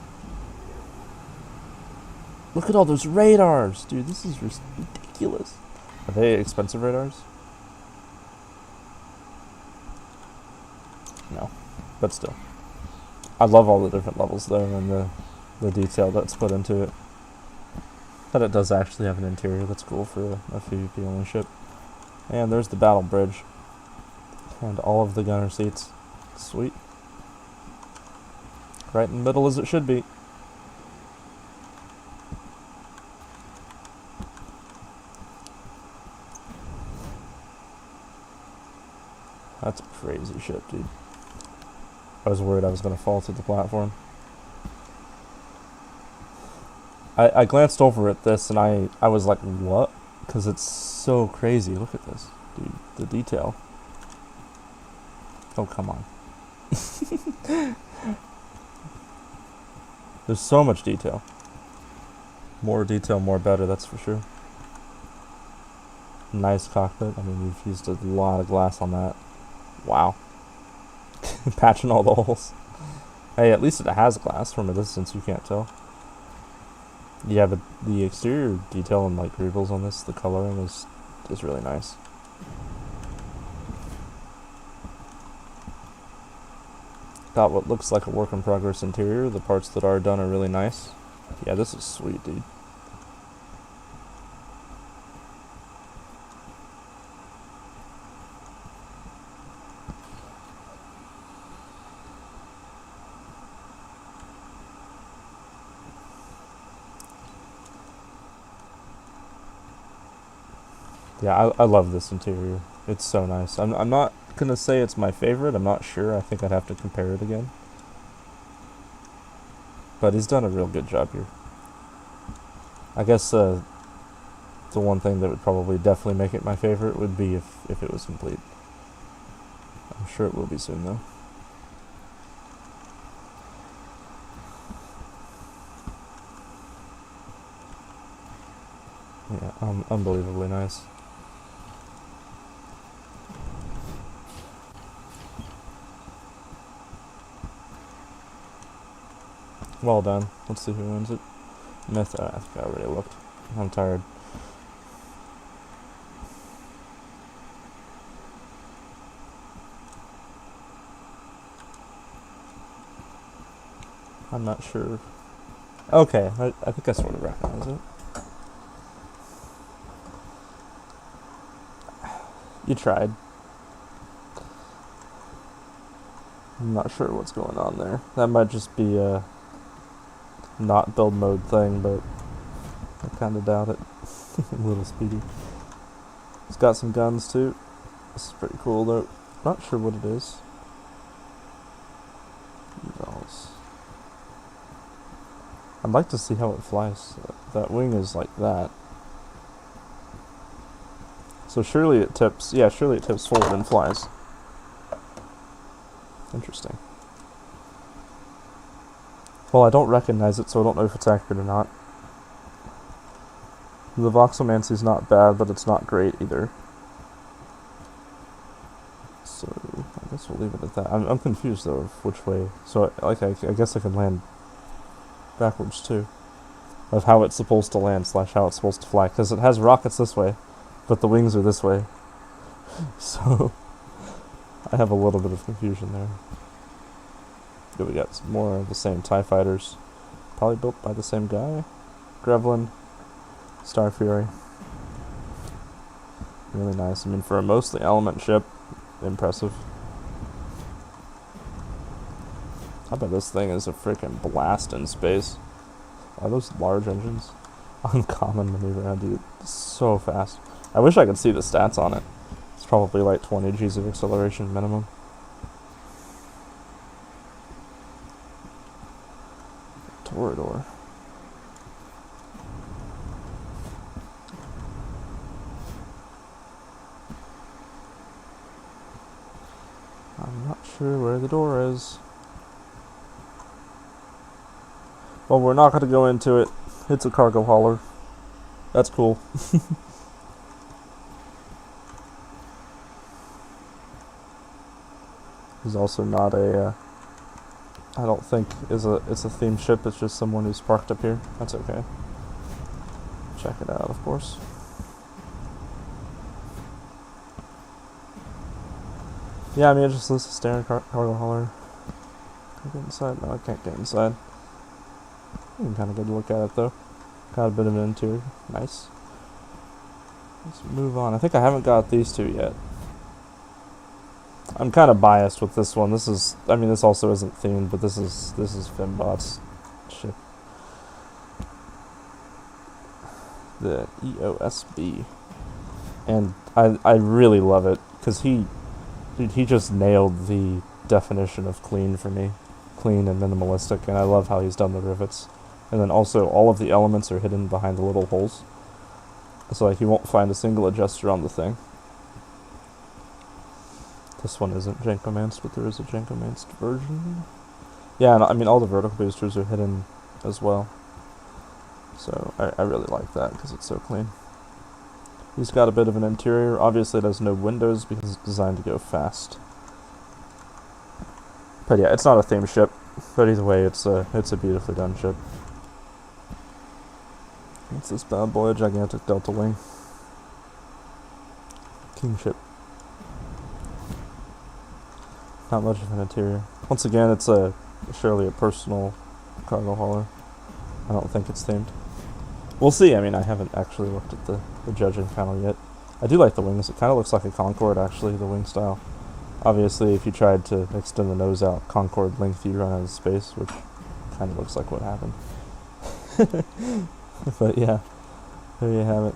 Look at all those radars! Dude, this is ridiculous. Are they expensive radars? No. But still. I love all the different levels though, and the detail that's put into it. But it does actually have an interior that's cool for a PvP only ship. And there's the battle bridge. And all of the gunner seats. Sweet. Right in the middle as it should be. That's a crazy ship, dude. I was worried I was going to fall to the platform. I glanced over at this and I was like, what? Because it's so crazy. Look at this. Dude, the detail. Oh, come on. There's so much detail. More detail, more better, that's for sure. Nice cockpit. I mean, we've used a lot of glass on that. Wow. Patching all the holes. Hey, at least it has glass. From a distance, you can't tell. Yeah, but the exterior detail and like greebles on this, the coloring is really nice. Got what looks like a work in progress interior. The parts that are done are really nice. Yeah, this is sweet, dude. Yeah, I love this interior. It's so nice. I'm not gonna say it's my favorite. I'm not sure. I think I'd have to compare it again. But he's done a real good job here. I guess the one thing that would probably definitely make it my favorite would be if it was complete. I'm sure it will be soon, though. Yeah, unbelievably nice. Well done. Let's see who wins it. Myth. I think I already looked. I'm tired. I'm not sure. Okay, I think I sort of recognize it. You tried. I'm not sure what's going on there. That might just be a not build mode thing, but I kind of doubt it. A little speedy. It's got some guns too. This is pretty cool though. Not sure what it is. Evals. I'd like to see how it flies. That wing is like that. So surely it tips. Yeah, surely it tips forward and flies. Interesting. Well, I don't recognize it, so I don't know if it's accurate or not. The Voxelmancy's not bad, but it's not great either. So I guess we'll leave it at that. I'm confused though of which way. So I guess I can land backwards too, of how it's supposed to land / how it's supposed to fly, because it has rockets this way, but the wings are this way. So I have a little bit of confusion there. Here we got some more of the same TIE fighters, probably built by the same guy. Grevlin, Star Fury. Really nice. I mean, for a mostly element ship, impressive. I bet this thing is a freaking blast in space. Are those large engines? Uncommon maneuver, dude. So fast. I wish I could see the stats on it. It's probably like 20 Gs of acceleration minimum. Torador. I'm not sure where the door is. Well, we're not going to go into it. It's a cargo hauler. That's cool. He's also not a, I don't think it's a themed ship. It's just someone who's parked up here. That's okay. Check it out, of course. Yeah, I mean, it's just a standard cargo hauler. Can I get inside? No, I can't get inside. You can kind of get a look at it, though. Got a bit of an interior. Nice. Let's move on. I think I haven't got these two yet. I'm kind of biased with this one. This is, I mean, this also isn't themed, but this is Fimbot's ship. The EOSB. And I really love it, because he just nailed the definition of clean for me. Clean and minimalistic, and I love how he's done the rivets. And then also, all of the elements are hidden behind the little holes. So like, you won't find a single adjuster on the thing. This one isn't Jankomanced, but there is a Jankomanced version. Yeah, and I mean, all the vertical boosters are hidden as well. So I really like that, because it's so clean. He's got a bit of an interior. Obviously it has no windows, because it's designed to go fast. But yeah, it's not a theme ship. But either way, it's a beautifully done ship. It's this bad boy, a gigantic delta wing. King ship. Not much of an interior. Once again, it's surely a personal cargo hauler. I don't think it's themed. We'll see. I mean, I haven't actually looked at the judging panel yet. I do like the wings. It kind of looks like a Concorde, actually, the wing style. Obviously, if you tried to extend the nose out, Concorde length, you run out of space, which kind of looks like what happened. But yeah, there you have it.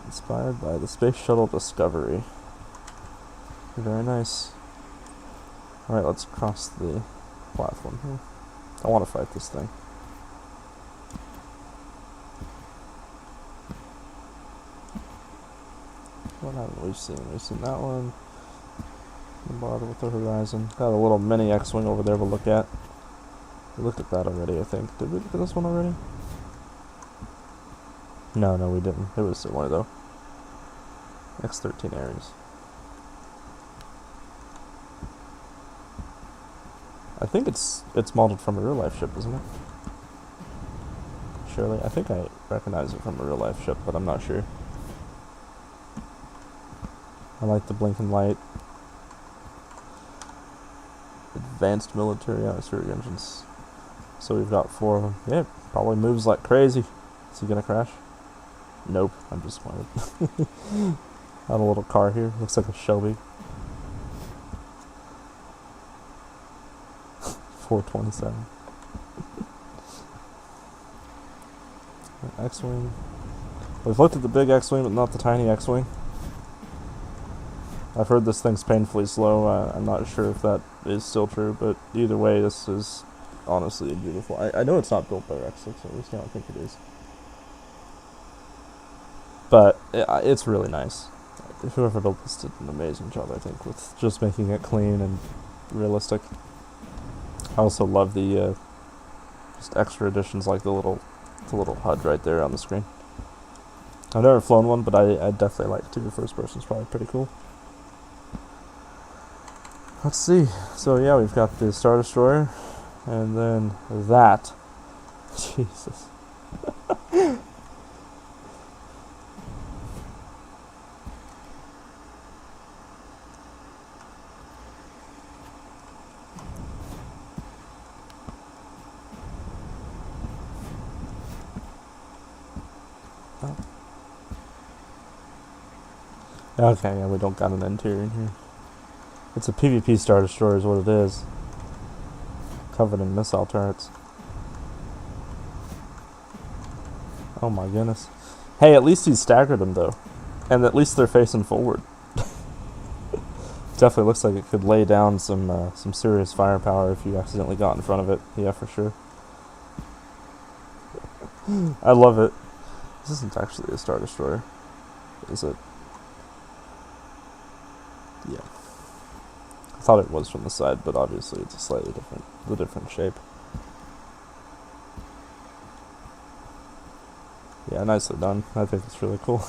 Inspired by the Space Shuttle Discovery. Very nice. Alright, let's cross the platform here. I want to fight this thing. What haven't we seen? We've seen that one. Bother with the horizon. Got a little mini X-Wing over there to look at. We looked at that already, I think. Did we look at this one already? No, we didn't. It was similar, though. X-13 Ares. I think it's modeled from a real-life ship, isn't it? Surely. I think I recognize it from a real-life ship, but I'm not sure. I like the blinking light. Advanced military atmospheric engines. So we've got 4 of them. Yeah, probably moves like crazy. Is he gonna crash? Nope, I'm disappointed. Got a little car here. Looks like a Shelby. 427. X-Wing. We've looked at the big X-Wing, but not the tiny X-Wing. I've heard this thing's painfully slow. I'm not sure if that is still true, but either way, this is honestly beautiful. I know it's not built by Rex, at least I don't think it is. But it's really nice. Whoever built this did an amazing job, I think, with just making it clean and realistic. I also love the just extra additions like the little HUD right there on the screen. I've never flown one, but I definitely like to. The first person's probably pretty cool. Let's see. So yeah, we've got the Star Destroyer, and then that. Jesus. Oh. Okay, yeah, we don't got an interior in here. It's a PvP Star Destroyer is what it is. Covered in missile turrets. Oh my goodness. Hey, at least he staggered them though. And at least they're facing forward. Definitely looks like it could lay down some serious firepower if you accidentally got in front of it. Yeah, for sure. I love it. This isn't actually a Star Destroyer, is it? Yeah. I thought it was from the side, but obviously it's a slightly different shape. Yeah, nicely done. I think it's really cool.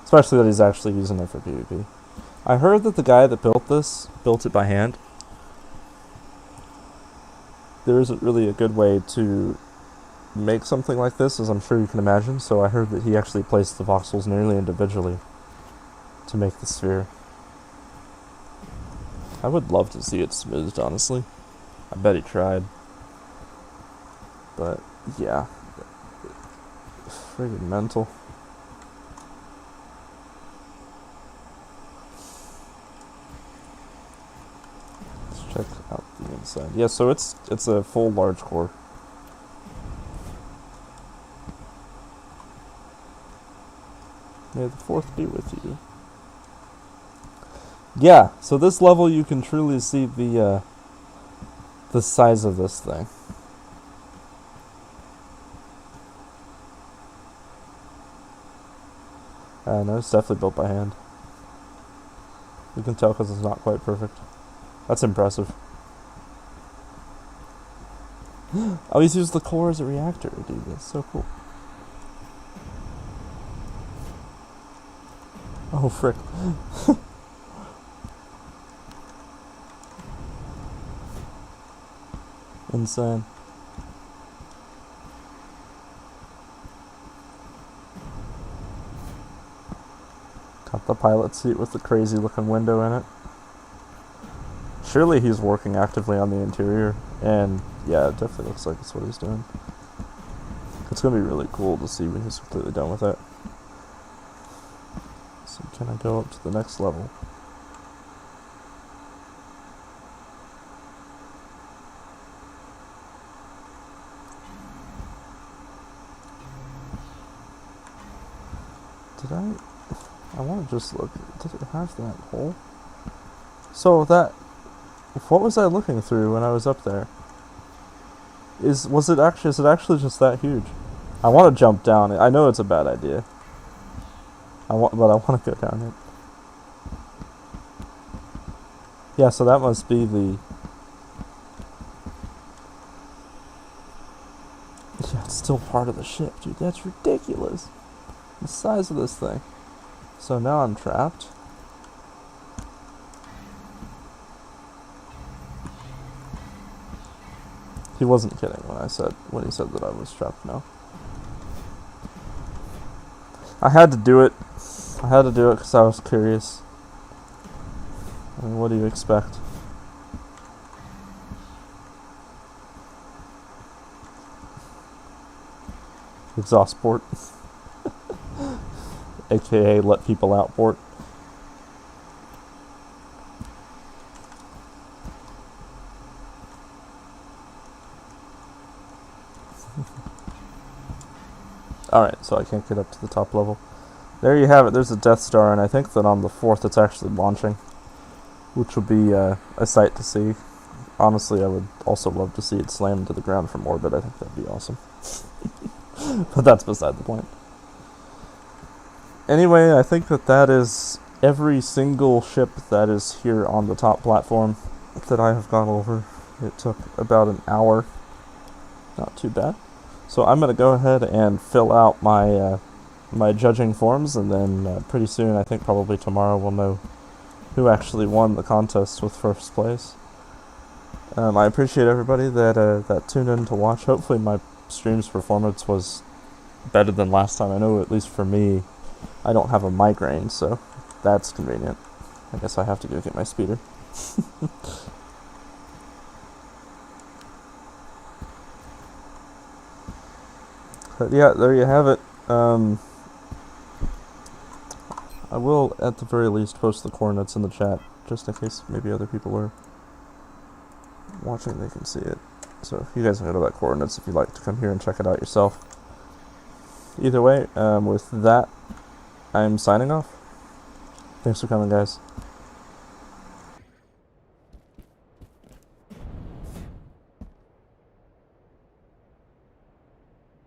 Especially that he's actually using it for PvP. I heard that the guy that built this built it by hand. There isn't really a good way to make something like this, as I'm sure you can imagine, so I heard that he actually placed the voxels nearly individually to make the sphere. I would love to see it smoothed, honestly. I bet he tried. But, yeah. Friggin' mental. Let's check out the inside. Yeah, so it's a full large core. May the 4th be with you. Yeah, so this level you can truly see the size of this thing. No, it's definitely built by hand. You can tell because it's not quite perfect. That's impressive. Oh, he's used the core as a reactor, dude. That's so cool. Oh, frick. Insane. Got the pilot seat with the crazy looking window in it. Surely he's working actively on the interior, and yeah, it definitely looks like it's what he's doing. It's gonna be really cool to see when he's completely done with it. So can I go up to the next level? Did I want to just look. Did it have that hole? So that, what was I looking through when I was up there? Is it actually just that huge? I want to jump down it. I know it's a bad idea. But I want to go down it. Yeah, so that must be the... Yeah, it's still part of the ship, dude. That's ridiculous. The size of this thing. So now I'm trapped. He wasn't kidding when he said that I was trapped now. I had to do it. I had to do it because I was curious. I mean, what do you expect? Exhaust port. AKA let people out port. Alright, so I can't get up to the top level. There you have it, there's a Death Star, and I think that on the 4th it's actually launching, which would be a sight to see. Honestly, I would also love to see it slam into the ground from orbit. I think that'd be awesome. But that's beside the point. Anyway, I think that is every single ship that is here on the top platform that I have gone over. It took about an hour. Not too bad. So I'm going to go ahead and fill out my my judging forms, and then pretty soon, I think probably tomorrow, we'll know who actually won the contest with first place. I appreciate everybody that tuned in to watch. Hopefully my stream's performance was better than last time. I know, at least for me, I don't have a migraine, so that's convenient. I guess I have to go get my speeder. But yeah, there you have it. I will, at the very least, post the coordinates in the chat, just in case maybe other people are watching, they can see it. So you guys can go to that coordinates if you'd like to come here and check it out yourself. Either way, with that, I'm signing off. Thanks for coming, guys.